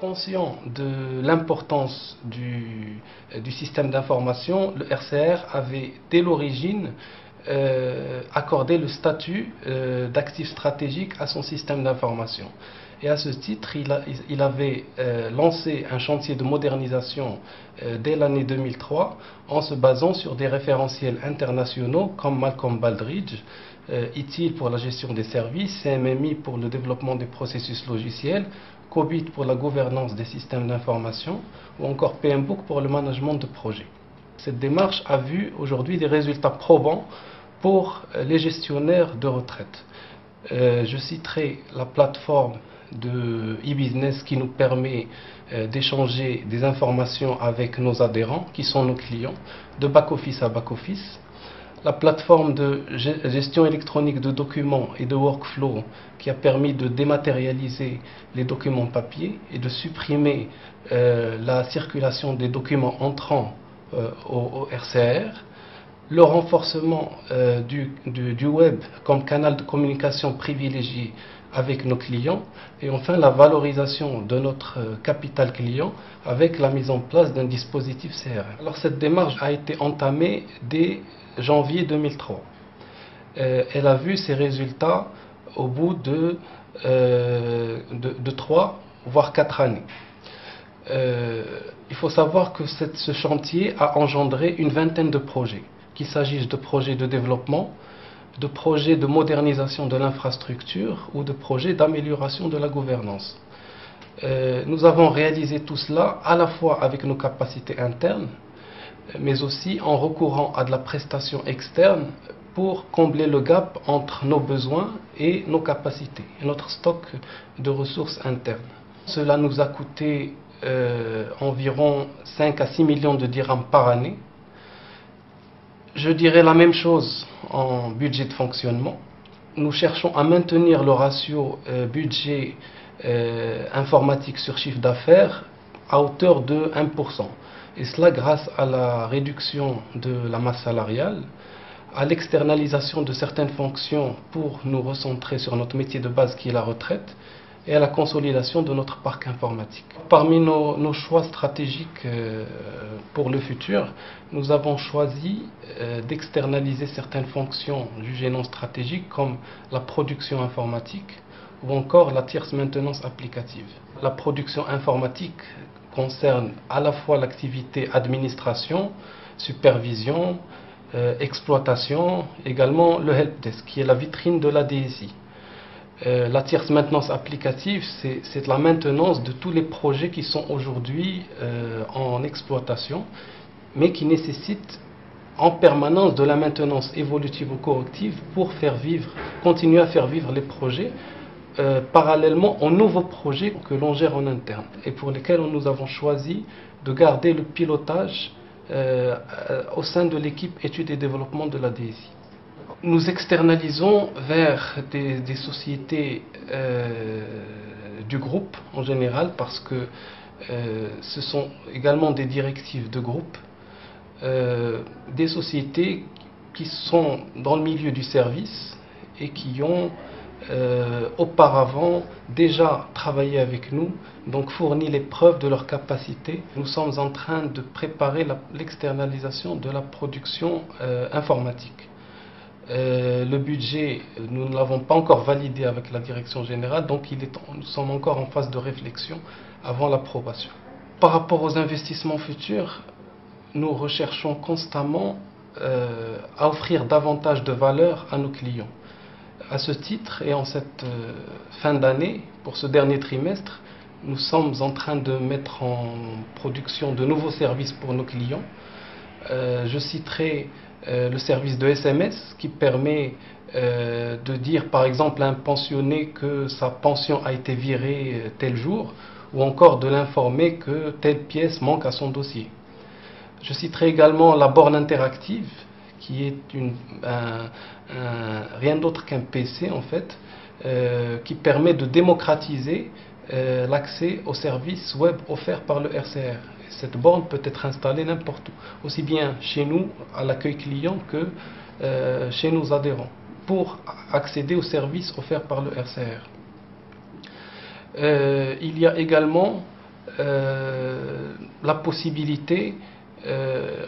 Conscient de l'importance du système d'information, le RCR avait dès l'origine accordé le statut d'actif stratégique à son système d'information. Et à ce titre, il avait lancé un chantier de modernisation dès l'année 2003 en se basant sur des référentiels internationaux comme Malcolm Baldrige, ITIL pour la gestion des services, CMMI pour le développement des processus logiciels, COBIT pour la gouvernance des systèmes d'information ou encore PMBOK pour le management de projets. Cette démarche a vu aujourd'hui des résultats probants pour les gestionnaires de retraite. Je citerai la plateforme de e-business qui nous permet d'échanger des informations avec nos adhérents qui sont nos clients, de back-office à back-office. La plateforme de gestion électronique de documents et de workflow qui a permis de dématérialiser les documents papier et de supprimer la circulation des documents entrants au RCR. Le renforcement du web comme canal de communication privilégié avec nos clients et enfin la valorisation de notre capital client avec la mise en place d'un dispositif CRM. Alors cette démarche a été entamée dès janvier 2003. Elle a vu ses résultats au bout de 3 voire 4 années. Il faut savoir que ce chantier a engendré une vingtaine de projets, qu'il s'agisse de projets de développement, de projets de modernisation de l'infrastructure ou de projets d'amélioration de la gouvernance. Nous avons réalisé tout cela à la fois avec nos capacités internes, mais aussi en recourant à de la prestation externe pour combler le gap entre nos besoins et nos capacités, et notre stock de ressources internes. Cela nous a coûté environ 5 à 6 millions de dirhams par année. Je dirais la même chose en budget de fonctionnement. Nous cherchons à maintenir le ratio budget informatique sur chiffre d'affaires à hauteur de 1%. Et cela grâce à la réduction de la masse salariale, à l'externalisation de certaines fonctions pour nous recentrer sur notre métier de base qui est la retraite, et à la consolidation de notre parc informatique. Parmi nos choix stratégiques pour le futur, nous avons choisi d'externaliser certaines fonctions jugées non stratégiques comme la production informatique ou encore la tierce maintenance applicative. La production informatique concerne à la fois l'activité administration, supervision, exploitation, également le helpdesk qui est la vitrine de la DSI. La tierce maintenance applicative, c'est la maintenance de tous les projets qui sont aujourd'hui en exploitation, mais qui nécessitent en permanence de la maintenance évolutive ou corrective pour continuer à faire vivre les projets parallèlement aux nouveaux projets que l'on gère en interne et pour lesquels nous avons choisi de garder le pilotage au sein de l'équipe études et développement de la DSI. Nous externalisons vers des sociétés du groupe en général parce que ce sont également des directives de groupe, des sociétés qui sont dans le milieu du service et qui ont auparavant déjà travaillé avec nous, donc fourni les preuves de leur capacité. Nous sommes en train de préparer l'externalisation de la production informatique. Le budget, nous ne l'avons pas encore validé avec la direction générale, donc nous sommes encore en phase de réflexion avant l'approbation. Par rapport aux investissements futurs, nous recherchons constamment à offrir davantage de valeur à nos clients. À ce titre, et en cette fin d'année, pour ce dernier trimestre, nous sommes en train de mettre en production de nouveaux services pour nos clients. Je citerai le service de SMS qui permet de dire par exemple à un pensionné que sa pension a été virée tel jour ou encore de l'informer que telle pièce manque à son dossier. Je citerai également la borne interactive qui est rien d'autre qu'un PC en fait qui permet de démocratiser l'accès aux services web offerts par le RCR. Cette borne peut être installée n'importe où, aussi bien chez nous à l'accueil client que chez nos adhérents, pour accéder aux services offerts par le RCR. Il y a également la possibilité,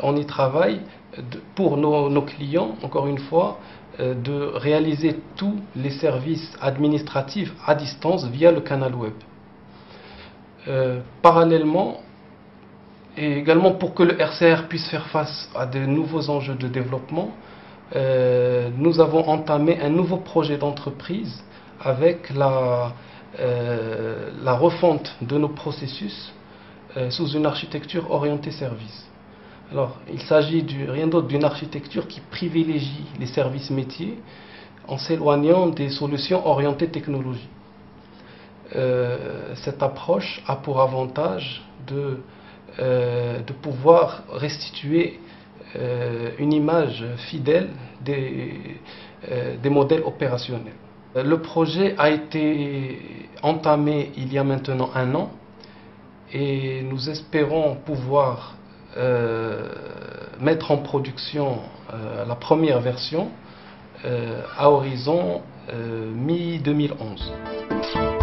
on y travaille, pour nos clients, encore une fois, de réaliser tous les services administratifs à distance via le canal web. Parallèlement, et également pour que le RCR puisse faire face à de nouveaux enjeux de développement, nous avons entamé un nouveau projet d'entreprise avec la refonte de nos processus sous une architecture orientée service. Alors, il s'agit rien d'autre d'une architecture qui privilégie les services métiers en s'éloignant des solutions orientées technologie. Cette approche a pour avantage de pouvoir restituer une image fidèle des modèles opérationnels. Le projet a été entamé il y a maintenant 1 an et nous espérons pouvoir mettre en production la première version à horizon mi-2011.